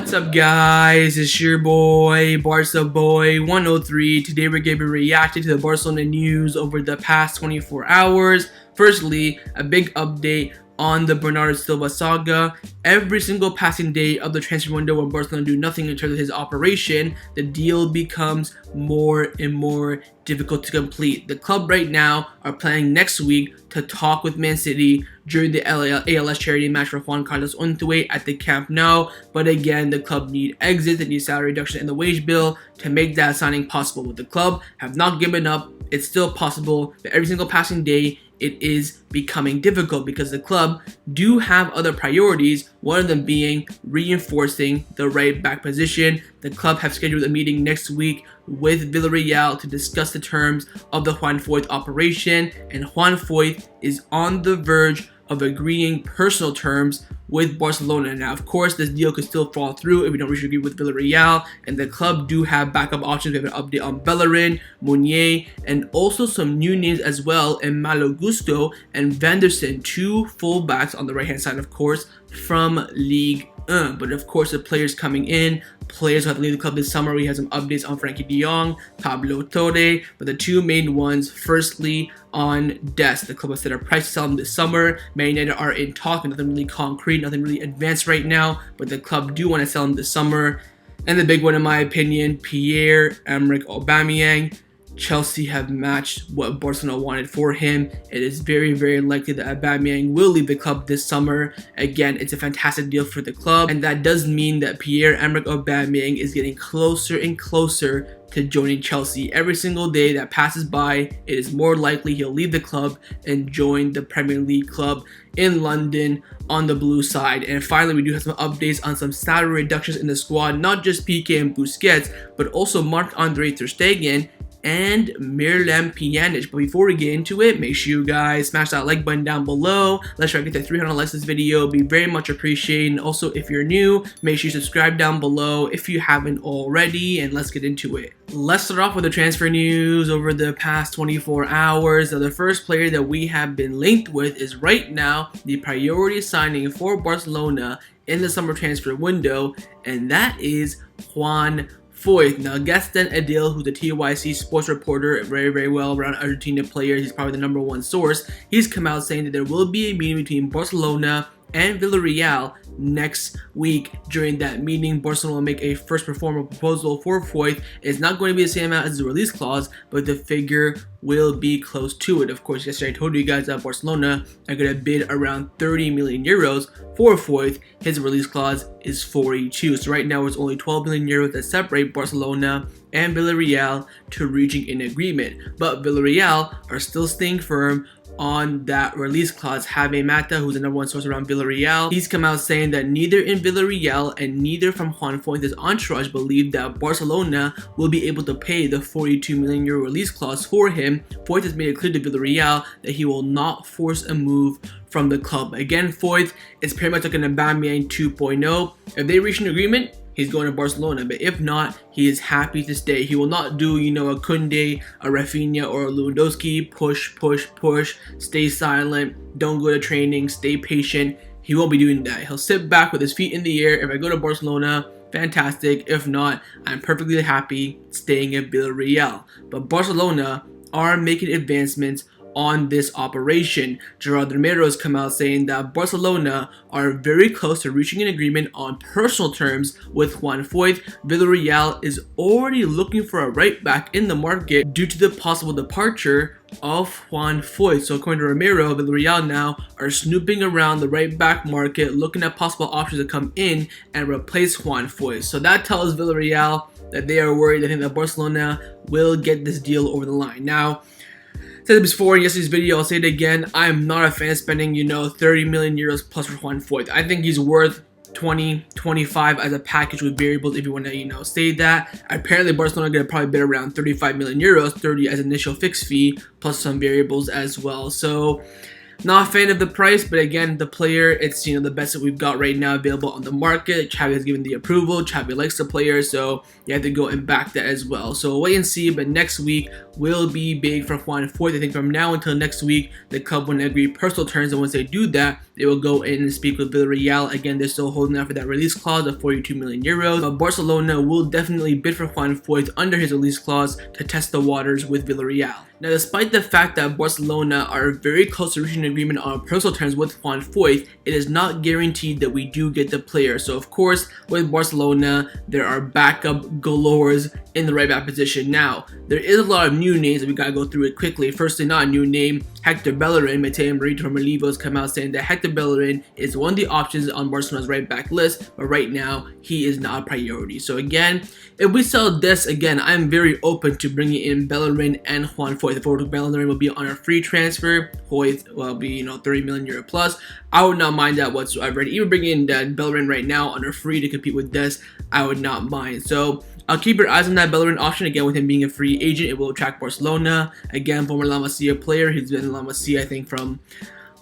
What's up, guys? It's your boy, Barca Boy 103. Today we're going to be reacting to the Barcelona news over the past 24 hours. Firstly, a big update on the Bernardo Silva saga. Every single passing day of the transfer window when Barcelona do nothing in terms of his operation, the deal becomes more and more difficult to complete. The club right now are planning next week to talk with Man City during the ALS charity match for Juan Carlos Untué at the Camp Nou. But again, the club need exit, they need salary reduction in the wage bill to make that signing possible. But the club have not given up. It's still possible, but every single passing day it is becoming difficult because the club do have other priorities, one of them being reinforcing the right back position. The club have scheduled a meeting next week with Villarreal to discuss the terms of the Juan Foyth operation, and Juan Foyth is on the verge of agreeing personal terms with Barcelona. Now, of course, this deal could still fall through if we don't reach an agreement with Villarreal, and the club do have backup options. We have an update on Bellerin, Meunier, and also some new names as well in Malo Gusto and Vanderson, two fullbacks on the right-hand side, of course, from Ligue 1. But of course, the players coming in, players who have to leave the club this summer. We have some updates on Frenkie de Jong, Pablo Torre, but the two main ones, firstly on Dest. The club has set a price to sell him this summer. Man United are in talk, nothing really concrete, nothing really advanced right now, but the club do want to sell him this summer. And the big one, in my opinion, Pierre-Emerick Aubameyang. Chelsea have matched what Barcelona wanted for him. It is very, very likely that Aubameyang will leave the club this summer. Again, it's a fantastic deal for the club, and that does mean that Pierre-Emerick Aubameyang is getting closer and closer to joining Chelsea. Every single day that passes by, it is more likely he'll leave the club and join the Premier League club in London on the blue side. And finally, we do have some updates on some salary reductions in the squad, not just Pique and Busquets, but also Marc-Andre ter Stegen and Miralem Pjanic. But before we get into it, make sure you guys smash that like button down below. Let's try to get to 300 likes this video. It'd be very much appreciated. And also, if you're new, make sure you subscribe down below if you haven't already, and let's get into it. Let's start off with the transfer news over the past 24 hours. Now, the first player that we have been linked with is right now the priority signing for Barcelona in the summer transfer window, and that is Juan Foyth. Now, Gaston Adil, who's a TYC sports reporter, very, very well around Argentina players, he's probably the #1 source. He's come out saying that there will be a meeting between Barcelona and Villarreal next week. During that meeting, Barcelona will make a first performer proposal for Foyth. It's not going to be the same amount as the release clause, but the figure will be close to it. Of course, yesterday I told you guys that Barcelona are going to bid around 30 million euros for Foyth. His release clause is 42. So right now it's only 12 million euros that separate Barcelona and Villarreal to reaching an agreement. But Villarreal are still staying firm on that release clause. Javi Mata, who's the #1 source around Villarreal, he's come out saying that neither in Villarreal and neither from Juan Foyth's entourage believe that Barcelona will be able to pay the 42 million euro release clause for him. Foyth has made it clear to Villarreal that he will not force a move from the club. Again, Foyth is pretty much like an Aubameyang 2.0. If they reach an agreement, he's going to Barcelona, but if not, he is happy to stay. He will not do, a Kunde, a Rafinha, or a Lewandowski, push, stay silent, don't go to training, stay patient. He won't be doing that. He'll sit back with his feet in the air. If I go to Barcelona, fantastic. If not, I'm perfectly happy staying at Villarreal. But Barcelona are making advancements on this operation. Gerard has come out saying that Barcelona are very close to reaching an agreement on personal terms with Juan Foyth. Villarreal is already looking for a right back in the market due to the possible departure of Juan Foyth. So according to Romero, Villarreal now are snooping around the right back market, looking at possible options to come in and replace Juan Foyth. So that tells Villarreal that they are worried. I think that Barcelona will get this deal over the line. Now, I said it before in yesterday's video, I'll say it again, I am not a fan of spending, 30 million euros plus for Juan Foyth. I think he's worth 20, 25 as a package with variables if you want to, say that. Apparently, Barcelona are going to probably bid around 35 million euros, 30 as initial fixed fee, plus some variables as well. So Not a fan of the price, but again, the player, it's the best that we've got right now available on the market. Xavi has given the approval. Xavi likes the player, so you have to go and back that as well. So we'll wait and see, but next week will be big for Juan Foyth. I think from now until next week, the club will agree personal terms, and once they do that, they will go in and speak with Villarreal. Again, they're still holding out for that release clause of 42 million euros, but Barcelona will definitely bid for Juan Foyth under his release clause to test the waters with Villarreal. Now, despite the fact that Barcelona are very close to reaching an agreement on personal terms with Juan Foyth, it is not guaranteed that we do get the player. So, of course, with Barcelona, there are backup galores in the right back position. Now, there is a lot of new names that we gotta go through it quickly. Firstly, not a new name, Hector Bellerin. Mateo Marito from Olivos come out saying that Hector Bellerin is one of the options on Barcelona's right back list, but right now, he is not a priority. So again, if we sell this, again, I'm very open to bringing in Bellerin and Juan Foyth. If Bellerin will be on a free transfer, Foyth will be 30 million euro plus. I would not mind that whatsoever. And even bringing in Bellerin right now on a free to compete with Dest, I would not mind. So I'll keep your eyes on that Bellerin option. Again, with him being a free agent, it will attract Barcelona. Again, former La Masia player. He's been in La Masia, I think, from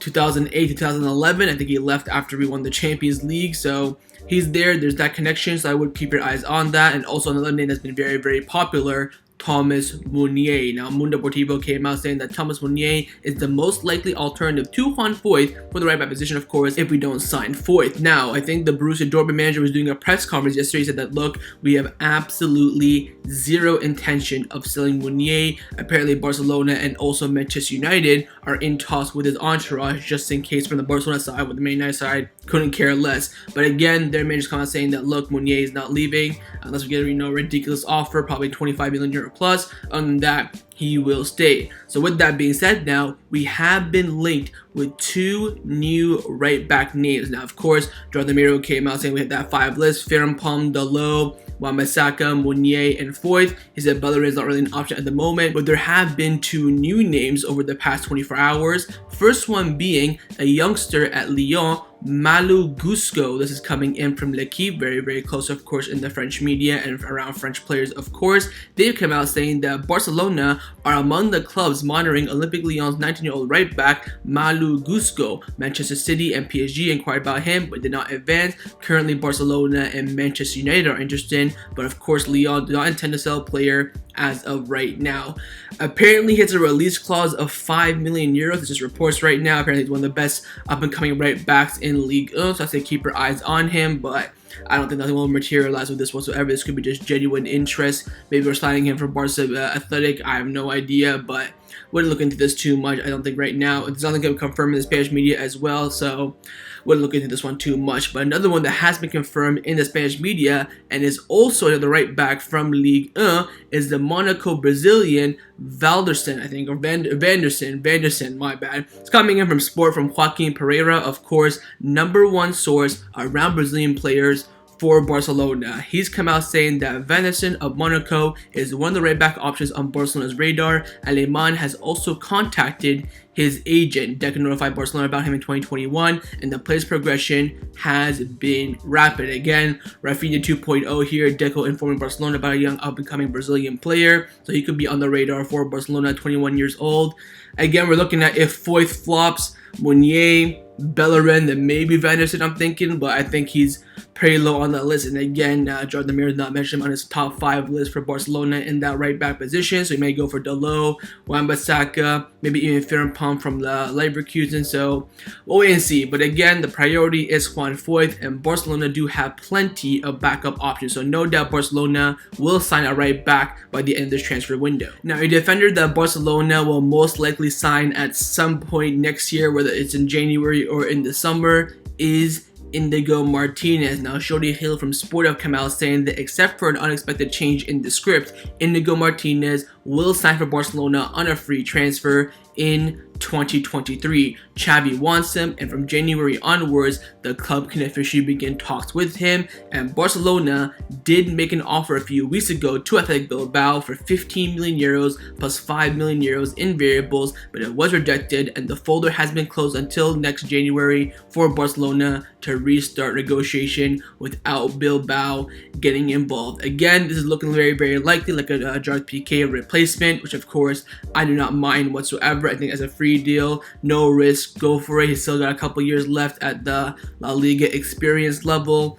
2008 to 2011. I think he left after we won the Champions League. So he's there. There's that connection. So I would keep your eyes on that. And also another name that's been very, very popular, Thomas Meunier. Now, Mundo Deportivo came out saying that Thomas Meunier is the most likely alternative to Juan Foyth for the right back position, of course, if we don't sign Foyth. Now, I think the Borussia Dortmund manager was doing a press conference yesterday. He said that, look, we have absolutely zero intention of selling Meunier. Apparently, Barcelona and also Manchester United are in talks with his entourage, just in case from the Barcelona side, with the Man United side couldn't care less. But again, their manager's kind of saying that, look, Meunier is not leaving unless we get a ridiculous offer, probably 25 million euro plus. Other than that, he will stay. So with that being said, now we have been linked with two new right back names. Now, of course, Jordan Miro came out saying we had that 5 list: Frimpong, Dalot, Wan-Bissaka, Meunier, and Foyth. He said Bellerin is not really an option at the moment, but there have been two new names over the past 24 hours. First one being a youngster at Lyon, Malou Gusco. This is coming in from L'Equipe, very, very close, of course, in the French media and around French players, of course. They've come out saying that Barcelona are among the clubs monitoring Olympique Lyon's 19-year-old right back, Malou Gusco. Manchester City and PSG inquired about him, but did not advance. Currently, Barcelona and Manchester United are interested, but of course, Lyon do not intend to sell a player as of right now. Apparently, he has a release clause of 5 million euros. This is reports right now. Apparently, he's one of the best up-and-coming right backs in Ligue 1, so I say keep your eyes on him, but I don't think nothing will materialize with this whatsoever. This could be just genuine interest. Maybe we're signing him for Barca Athletic. I have no idea, but wouldn't look into this too much. I don't think right now. There's nothing going to confirm in the Spanish media as well, so wouldn't look into this one too much. But another one that has been confirmed in the Spanish media and is also another right back from Ligue 1 is the Monaco Brazilian Valderson, I think, or Vanderson, my bad. It's coming in from Sport from Joaquin Pereira, of course, #1 source around Brazilian players for Barcelona. He's come out saying that Vanderson of Monaco is one of the right back options on Barcelona's radar. Aleman has also contacted his agent. Deca notified Barcelona about him in 2021, and the player's progression has been rapid. Again, Rafinha 2.0 here. Deco informing Barcelona about a young up-and-coming Brazilian player, so he could be on the radar for Barcelona, 21 years old. Again, we're looking at if Foyth flops, Meunier, Bellerin, then maybe Vanderson, I'm thinking, but I think he's pretty low on that list. And again, Jordan Mir is not mentioned on his top 5 list for Barcelona in that right back position, so he may go for Dalot, Wan-Bissaka, maybe even Frimpong from the Leverkusen. So we'll wait and see. But again, the priority is Juan Foyth, and Barcelona do have plenty of backup options, so no doubt Barcelona will sign a right back by the end of this transfer window. Now, a defender that Barcelona will most likely sign at some point next year, whether it's in January or in the summer, is Inigo Martinez. Now, Shorty Hill from Sport have come out saying that except for an unexpected change in the script, Inigo Martinez will sign for Barcelona on a free transfer in 2023. Xavi wants him, and from January onwards, the club can officially begin talks with him. And Barcelona did make an offer a few weeks ago to Athletic Bilbao for 15 million euros plus 5 million euros in variables, but it was rejected, and the folder has been closed until next January for Barcelona to restart negotiation without Bilbao getting involved. Again, this is looking very, very likely like a Gerard Pique replacement, which of course I do not mind whatsoever. I think as a free free deal, no risk, go for it. He's still got a couple years left at the La Liga experience level.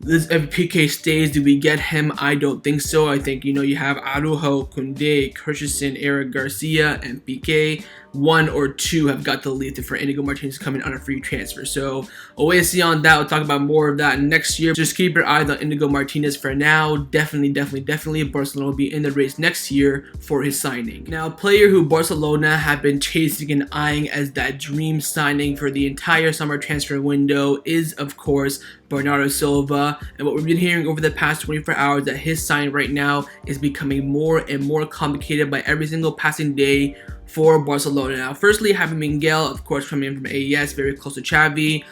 If Pique stays, do we get him? I don't think so. I think, you have Araujo, Koundé, Christensen, Eric Garcia, and Pique. One or two have got to leave for Inigo Martinez coming on a free transfer. So we'll wait and see on that. We'll talk about more of that next year. Just keep your eyes on Inigo Martinez for now. Definitely Barcelona will be in the race next year for his signing. Now, a player who Barcelona have been chasing and eyeing as that dream signing for the entire summer transfer window is, of course, Bernardo Silva. And what we've been hearing over the past 24 hours that his sign right now is becoming more and more complicated by every single passing day for Barcelona. Now, firstly, having Miguel, of course, coming in from AES, very close to Xavi.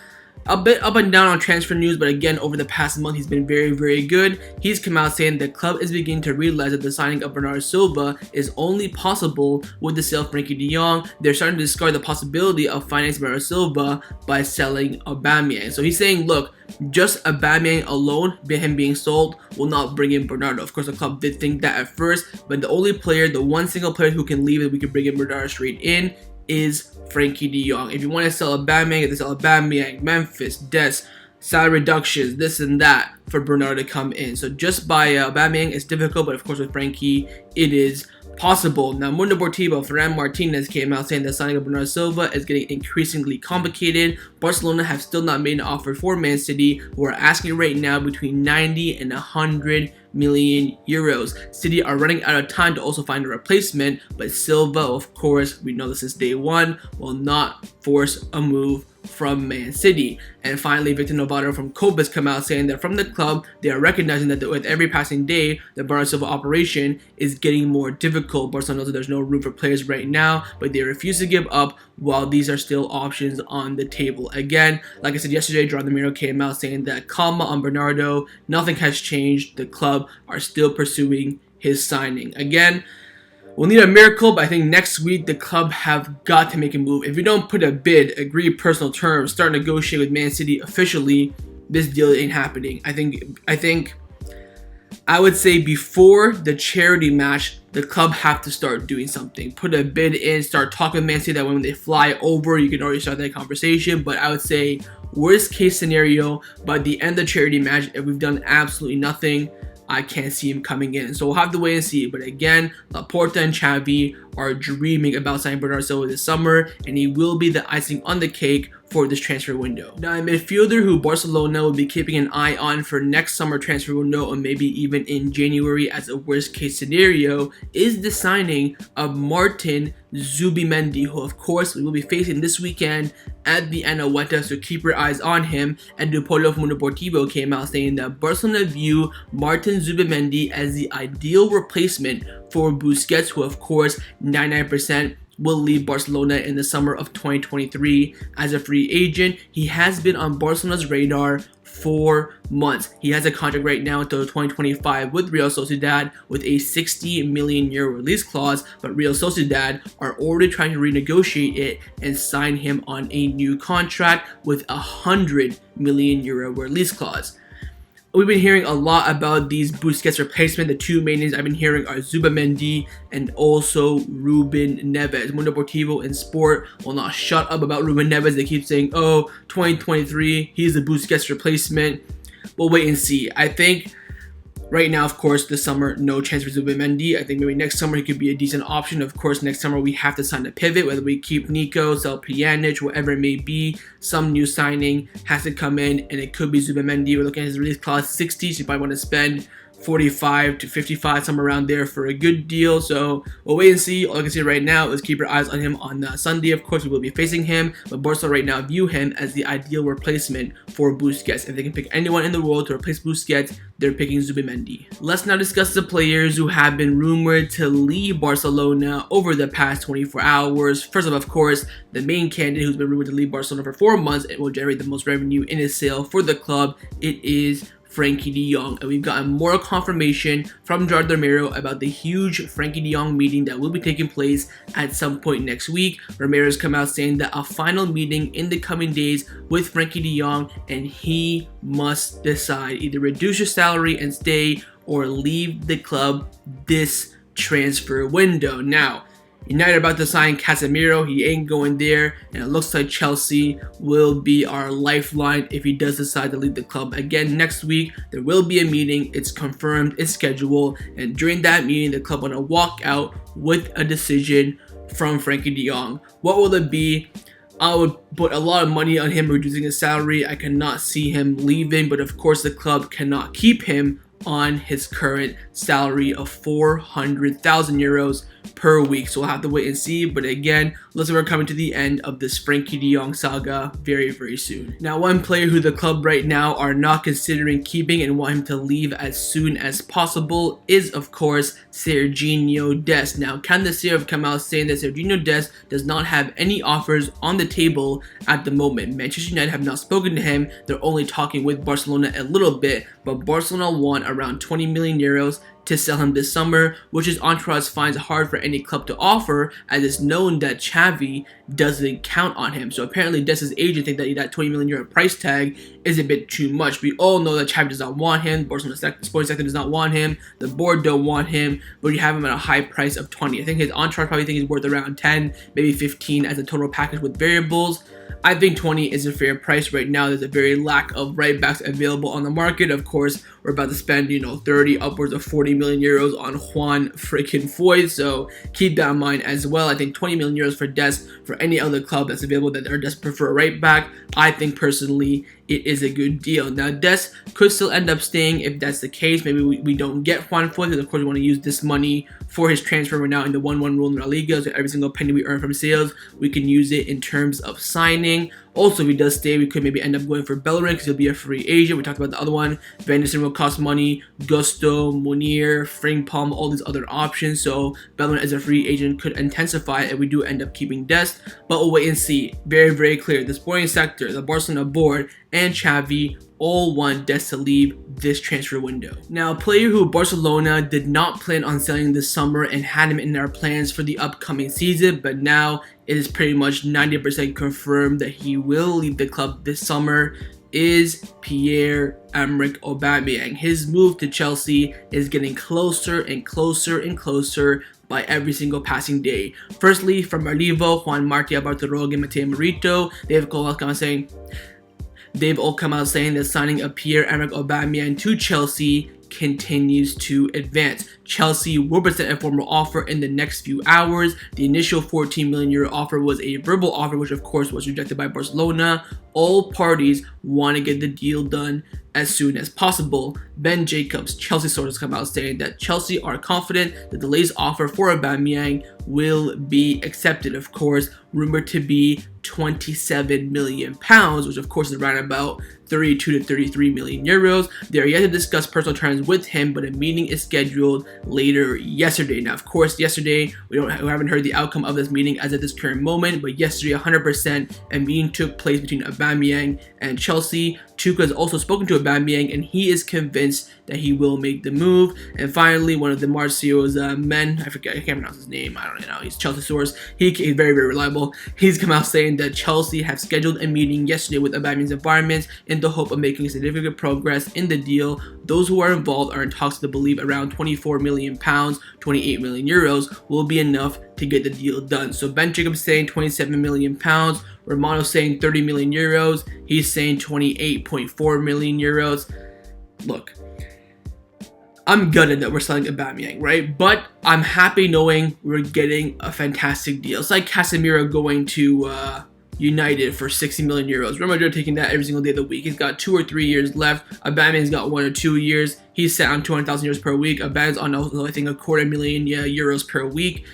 A bit up and down on transfer news, but again, over the past month, he's been very good. He's come out saying the club is beginning to realize that the signing of Bernardo Silva is only possible with the sale of Frenkie de Jong. They're starting to discard the possibility of financing Bernardo Silva by selling Aubameyang. So he's saying, look, just Aubameyang alone, him being sold, will not bring in Bernardo. Of course, the club did think that at first, but the only player, the one single player who can leave that we can bring in Bernardo straight in is Frenkie de Jong. If you want to sell Aubameyang, they sell Aubameyang, Memphis, Dest, salary reductions, this and that for Bernardo to come in. So just by Aubameyang, it's difficult, but of course with Frenkie, it is possible. Now, Mundo Deportivo, Ferran Martinez came out saying the signing of Bernardo Silva is getting increasingly complicated. Barcelona have still not made an offer for Man City, who are asking right now between 90 and 100 million euros. City are running out of time to also find a replacement, but Silva, of course, we know this is day one, will not force a move from Man City. And finally, Victor Novato from Cobas come out saying that from the club, they are recognizing that with every passing day, the Bernardo Silva operation is getting more difficult. Barcelona knows that there's no room for players right now, but they refuse to give up while these are still options on the table. Again, like I said yesterday, Gerard came out saying that calma on Bernardo, nothing has changed. The club are still pursuing his signing. Again, we'll need a miracle, but I think next week the club have got to make a move. If you don't put a bid, agree personal terms, start negotiate with Man City officially, this deal ain't happening. I think I would say before the charity match, the club have to start doing something. Put a bid in, start talking with Man City, that when they fly over, you can already start that conversation. But I would say worst case scenario, by the end of the charity match, if we've done absolutely nothing, I can't see him coming in. So we'll have to wait and see. But again, Laporta and Xavi are dreaming about signing Bernardo Silva this summer, and he will be the icing on the cake for this transfer window. Now, a midfielder who Barcelona will be keeping an eye on for next summer transfer window, or maybe even in January as a worst case scenario, is the signing of Martin Zubimendi, who of course we will be facing this weekend at the Anoeta, so keep your eyes on him. And Dupolo from Mundo Deportivo came out saying that Barcelona view Martin Zubimendi as the ideal replacement for Busquets, who of course 99% will leave Barcelona in the summer of 2023 as a free agent. He has been on Barcelona's radar for months. He has a contract right now until 2025 with Real Sociedad with a 60 million euro release clause, but Real Sociedad are already trying to renegotiate it and sign him on a new contract with a 100 million euro release clause. We've been hearing a lot about these Busquets replacement. The two main names I've been hearing are Zubimendi and also Ruben Neves. Mundo Deportivo and Sport will not shut up about Ruben Neves. They keep saying, oh, 2023, he's the Busquets replacement. We'll wait and see. I think right now, of course, this summer, no chance for Zubimendi. I think maybe next summer he could be a decent option. Of course, next summer we have to sign a pivot, whether we keep Nico, sell Pjanic, whatever it may be. Some new signing has to come in, and it could be Zubimendi. We're looking at his release clause 60, so you probably want to spend 45 to 55, somewhere around there for a good deal. So we'll wait and see. All I can say right now is keep your eyes on him on Sunday. Of course, we will be facing him, but Barca right now view him as the ideal replacement for Busquets. If they can pick anyone in the world to replace Busquets, they're picking Zubimendi. Let's now discuss the players who have been rumored to leave Barcelona over the past 24 hours. First of course, the main candidate who's been rumored to leave Barcelona for 4 months and will generate the most revenue in his sale for the club. It is Frenkie de Jong, and we've gotten more confirmation from Gerard about the huge Frenkie de Jong meeting that will be taking place at some point next week. Ramirez come out saying that a final meeting in the coming days with Frenkie de Jong, and he must decide either reduce your salary and stay or leave the club this transfer window. Now, United about to sign Casemiro. He ain't going there, and it looks like Chelsea will be our lifeline if he does decide to leave the club. Again, next week there will be a meeting. It's confirmed, it's scheduled, and during that meeting the club will walk out with a decision from Frenkie de Jong. What will it be? I would put a lot of money on him reducing his salary. I cannot see him leaving, but of course the club cannot keep him on his current salary of 400,000 euros per week. So we'll have to wait and see. But again, looks like we're coming to the end of this Frenkie de Jong saga very, very soon. Now, one player who the club right now are not considering keeping and want him to leave as soon as possible is, of course, Sergino Dest. Now, Candace have come out saying that Sergino Dest does not have any offers on the table at the moment. Manchester United have not spoken to him. They're only talking with Barcelona a little bit, but Barcelona want around 20 million euros to sell him this summer, which his entourage finds hard for any club to offer, as it's known that Xavi doesn't count on him. So apparently Dest's agent think that that 20 million euro price tag is a bit too much. We all know that Xavi does not want him, Barcelona sports sector does not want him, the board don't want him, but you have him at a high price of 20. I think his entourage probably think he's worth around 10, maybe 15 as a total package with variables. I think 20 is a fair price right now. There's a very lack of right backs available on the market. Of course, we're about to spend, 30 upwards of 40 million euros on Juan freaking Foyth. So keep that in mind as well. I think 20 million euros for Dest for any other club that's available that are desperate for a right back. I think personally it is a good deal. Now, Dest could still end up staying if that's the case. Maybe we don't get Juan Foyth, because of course we want to use this money for his transfer. We're now in the 1-1 rule in La Liga, so every single penny we earn from sales, we can use it in terms of signing. Also, if he does stay, we could maybe end up going for Bellerin because he'll be a free agent. We talked about the other one. Venderson will cost money. Gusto, Munir, Frimpong, all these other options. So Bellerin as a free agent could intensify if we do end up keeping Dest. But we'll wait and see. Very, very clear. The sporting sector, the Barcelona board, and Xavi all want Dest to leave this transfer window. Now, a player who Barcelona did not plan on selling this summer and had him in their plans for the upcoming season, but now it is pretty much 90% confirmed that he will leave the club this summer, is Pierre-Emerick Aubameyang. His move to Chelsea is getting closer and closer and closer by every single passing day. Firstly, from Arrivo, Juan Marc, Bartolomeo, and Mateo Merito, they've all come out saying that signing a Pierre-Emerick Aubameyang to Chelsea continues to advance. Chelsea will present a formal offer in the next few hours. The initial 14 million euro offer was a verbal offer, which of course was rejected by Barcelona. All parties want to get the deal done as soon as possible. Ben Jacobs, Chelsea sources, come out saying that Chelsea are confident that the latest offer for Aubameyang will be accepted. Of course, rumored to be 27 million pounds, which of course is around about 32 to 33 million euros. They are yet to discuss personal terms with him, but a meeting is scheduled later yesterday. Now, of course, yesterday we haven't heard the outcome of this meeting as at this current moment, but yesterday 100% a meeting took place between Aubameyang and Chelsea. Tuchel has also spoken to Aubameyang, and he is convinced that he will make the move. And finally, one of the Marcio's men, I can't pronounce his name, I don't know, he's Chelsea source, he's very, very reliable. He's come out saying that Chelsea have scheduled a meeting yesterday with Aubameyang's environment in the hope of making significant progress in the deal. Those who are involved are in talks to believe around 24 million pounds, 28 million euros will be enough to get the deal done. So Ben Jacobs saying 27 million pounds, Romano saying 30 million euros, he's saying 28.4 million euros. Look, I'm gutted that we're selling Aubameyang, right? But I'm happy knowing we're getting a fantastic deal. It's like Casemiro going to United for 60 million euros. Real Madrid taking that every single day of the week. He's got 2 or 3 years left. Aubameyang's got 1 or 2 years. He's set on 200,000 euros per week. Aubameyang's on, I think, a $250,000 euros per week.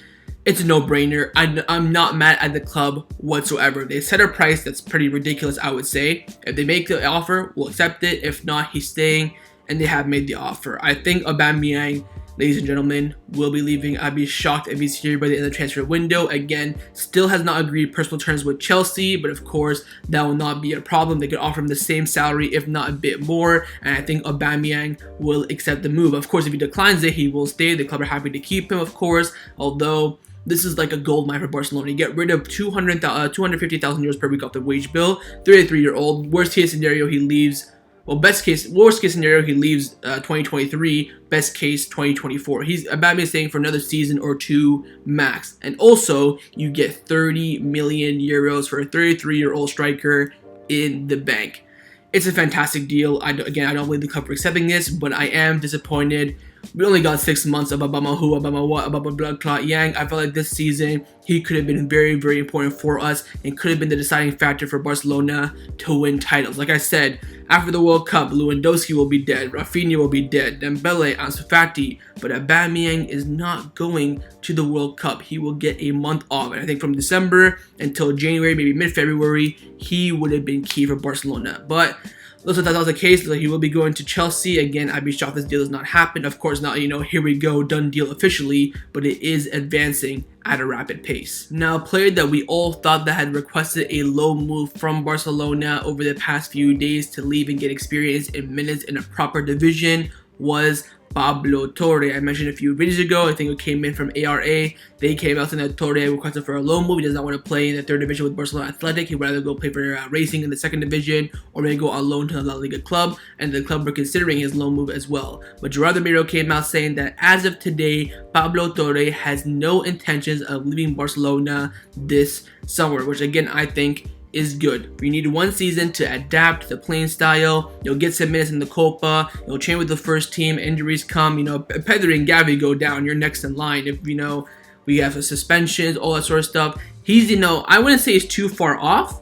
It's a no-brainer. I'm not mad at the club whatsoever. They set a price that's pretty ridiculous, I would say. If they make the offer, we'll accept it. If not, he's staying, and they have made the offer. I think Aubameyang, ladies and gentlemen, will be leaving. I'd be shocked if he's here by the end of the transfer window. Again, still has not agreed personal terms with Chelsea, but of course, that will not be a problem. They could offer him the same salary, if not a bit more, and I think Aubameyang will accept the move. Of course, if he declines it, he will stay. The club are happy to keep him, of course, although this is like a gold mine for Barcelona. You get rid of 250,000 euros per week off the wage bill. 33-year-old. Worst case scenario, he leaves Well, worst case scenario, he leaves 2023. Best case, 2024. Aubameyang staying for another season or two max. And also, you get 30 million euros for a 33-year-old striker in the bank. It's a fantastic deal. I don't believe the club for accepting this, but I am disappointed. We only got 6 months of Aubameyang. I felt like this season he could have been very, very important for us and could have been the deciding factor for Barcelona to win titles. Like I said, after the World Cup, Lewandowski will be dead, Rafinha will be dead, Dembele, Ansu Fati, but Aubameyang is not going to the World Cup. He will get a month off, and I think from December until January, maybe mid-February, he would have been key for Barcelona. But looks like that was the case. Like he will be going to Chelsea. Again, I'd be shocked this deal does not happen. Of course not, here we go, done deal officially, but it is advancing at a rapid pace. Now, a player that we all thought that had requested a loan move from Barcelona over the past few days to leave and get experience in minutes in a proper division was Pablo Torre. I mentioned a few videos ago, I think it came in from ARA. They came out saying that Torre requested for a loan move. He does not want to play in the third division with Barcelona Athletic. He'd rather go play for Racing in the second division, or maybe go on loan to the La Liga club, and the club were considering his loan move as well. But Gerard came out saying that as of today, Pablo Torre has no intentions of leaving Barcelona this summer, which again I think is good. You need one season to adapt to the playing style. You'll get some minutes in the Copa. You'll train with the first team. Injuries come. Pedri and Gavi go down. You're next in line. If we have the suspensions, all that sort of stuff. He's I wouldn't say he's too far off,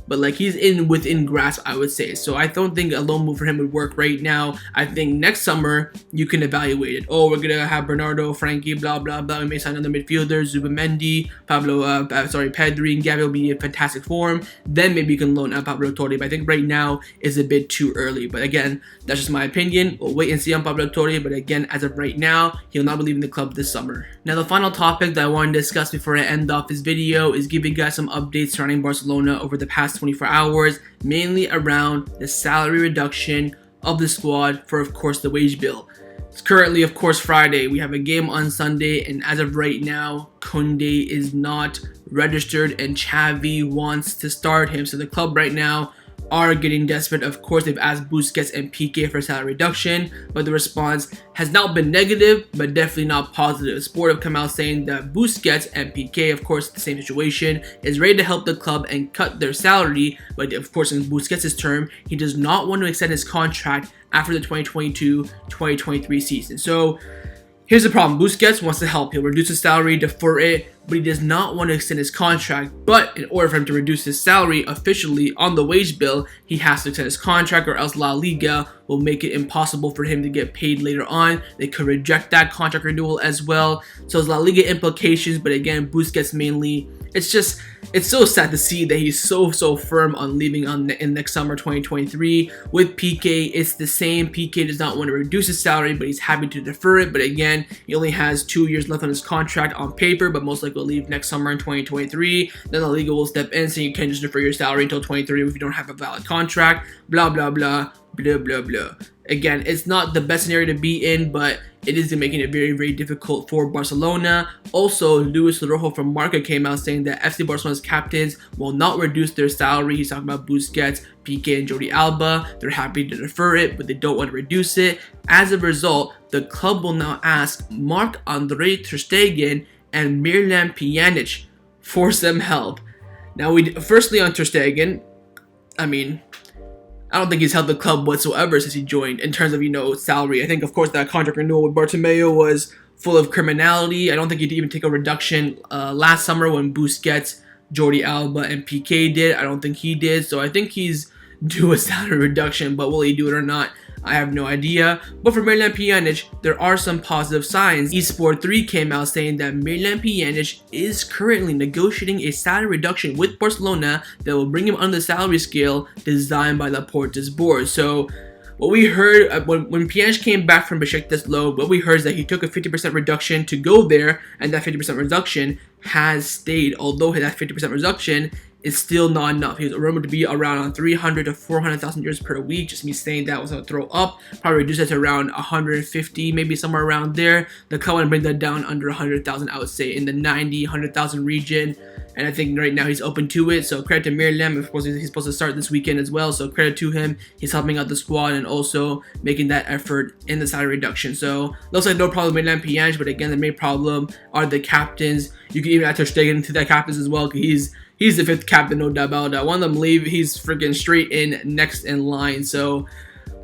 but like he's within grasp, I would say. So I don't think a loan move for him would work right now. I think next summer you can evaluate it. Oh, we're gonna have Bernardo, Frenkie, blah blah blah. We may sign another midfielder, Zubimendi, Pedri, and Gavi will be in fantastic form. Then maybe you can loan out Pablo Torre. But I think right now is a bit too early. But again, that's just my opinion. We'll wait and see on Pablo Torre. But again, as of right now, he'll not be leaving the club this summer. Now, the final topic that I want to discuss before I end off this video is giving you guys some updates surrounding Barcelona over the past 24 hours, mainly around the salary reduction of the squad for, of course, the wage bill. It's currently, of course, Friday. We have a game on Sunday, and as of right now, Koundé is not registered, and Xavi wants to start him. So the club right now are getting desperate. Of course, they've asked Busquets and Pique for salary reduction, but the response has not been negative, but definitely not positive. Sport have come out saying that Busquets and Pique, of course, the same situation, is ready to help the club and cut their salary, but of course, in Busquets' term, he does not want to extend his contract after the 2022-2023 season. So here's the problem. Busquets wants to help. He'll reduce his salary, defer it, but he does not want to extend his contract. But in order for him to reduce his salary officially on the wage bill, he has to extend his contract, or else La Liga will make it impossible for him to get paid later on. They could reject that contract renewal as well. So it's La Liga implications, but again, Busquets mainly, it's so sad to see that he's so firm on leaving in next summer 2023. With Pique, it's the same. Pique does not want to reduce his salary, but he's happy to defer it. But again, he only has 2 years left on his contract on paper, but most likely will leave next summer in 2023. Then La Liga will step in, saying you can't just defer your salary until 2023 if you don't have a valid contract. Blah blah blah blah blah blah. Again, it's not the best scenario to be in, but it is making it very, very difficult for Barcelona. Also, Luis Rojo from Marc came out saying that FC Barcelona's captains will not reduce their salary. He's talking about Busquets, Pique, and Jordi Alba. They're happy to defer it, but they don't want to reduce it. As a result, the club will now ask Marc-Andre ter Stegen and Miralem Pjanic for some help. Now, firstly on ter Stegen, I don't think he's helped the club whatsoever since he joined in terms of, salary. I think, of course, that contract renewal with Bartomeu was full of criminality. I don't think he'd even take a reduction last summer when Busquets, Jordi Alba, and Pique did. I don't think he did. So I think he's due a salary reduction, but will he do it or not? I have no idea. But for Miralem Pjanic, there are some positive signs. Esport 3 came out saying that Miralem Pjanic is currently negotiating a salary reduction with Barcelona that will bring him under the salary scale designed by Laporta's board. So what we heard when Pjanic came back from Besiktas loan, what we heard is that he took a 50% reduction to go there, and that 50% reduction has stayed. Although that 50% reduction is still not enough. He's rumored to be around 300 to 400,000 euros per week. Just me saying that was a throw up. Probably reduce that to around 150, maybe somewhere around there. The club want to bring that down under 100,000, I would say, in the 90, 100,000 region. And I think right now he's open to it. So credit to Miralem. Of course, he's supposed to start this weekend as well. So credit to him. He's helping out the squad and also making that effort in the salary reduction. So looks like no problem with Miralem, Pjanic, but again, the main problem are the captains. You can even add Stegen into that captains as well, because he's the 5th captain, no doubt about that. One of them leave, he's freaking straight in next in line. So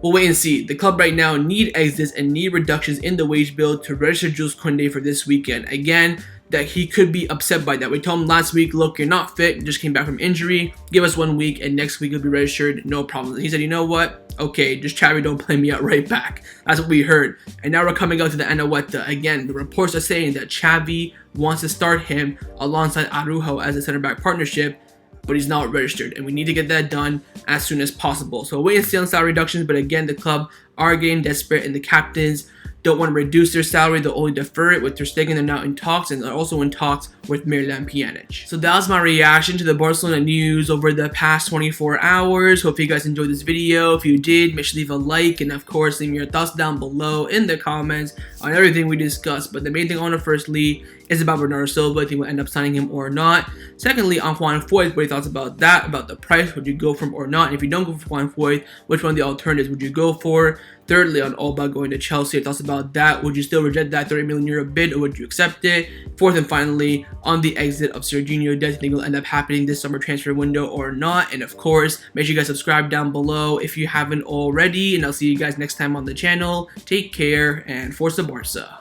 we'll wait and see. The club right now need exits and need reductions in the wage bill to register Jules Koundé for this weekend. Again, that he could be upset by that. We told him last week, look, you're not fit, you just came back from injury, give us 1 week and next week you'll be registered, no problem. He said, you know what, okay, just Xavi, don't play me out right back. That's what we heard. And now we're coming out to the Anahueta. Again, the reports are saying that Xavi wants to start him alongside Araujo as a center back partnership, but he's not registered, and we need to get that done as soon as possible. So wait and see on salary reductions, but again, the club are getting desperate and the captains don't want to reduce their salary. They'll only defer it. With Ter Stegen, they're now in talks, and they're also in talks with Miralem, Pjanic. So that was my reaction to the Barcelona news over the past 24 hours. Hope you guys enjoyed this video. If you did, make sure to leave a like, and of course, leave your thoughts down below in the comments on everything we discussed. But the main thing I want to firstly is about Bernardo Silva, if you will end up signing him or not. Secondly, on Juan Foyth, what are your thoughts about that, about the price, would you go for him or not? And if you don't go for Juan Foyth, which one of the alternatives would you go for? Thirdly, on Auba going to Chelsea, your thoughts about that, would you still reject that 30 million euro bid, or would you accept it? Fourth and finally, on the exit of Sergino Dest, think will end up happening this summer transfer window or not? And of course, make sure you guys subscribe down below if you haven't already, and I'll see you guys next time on the channel. Take care, and Forza Barca.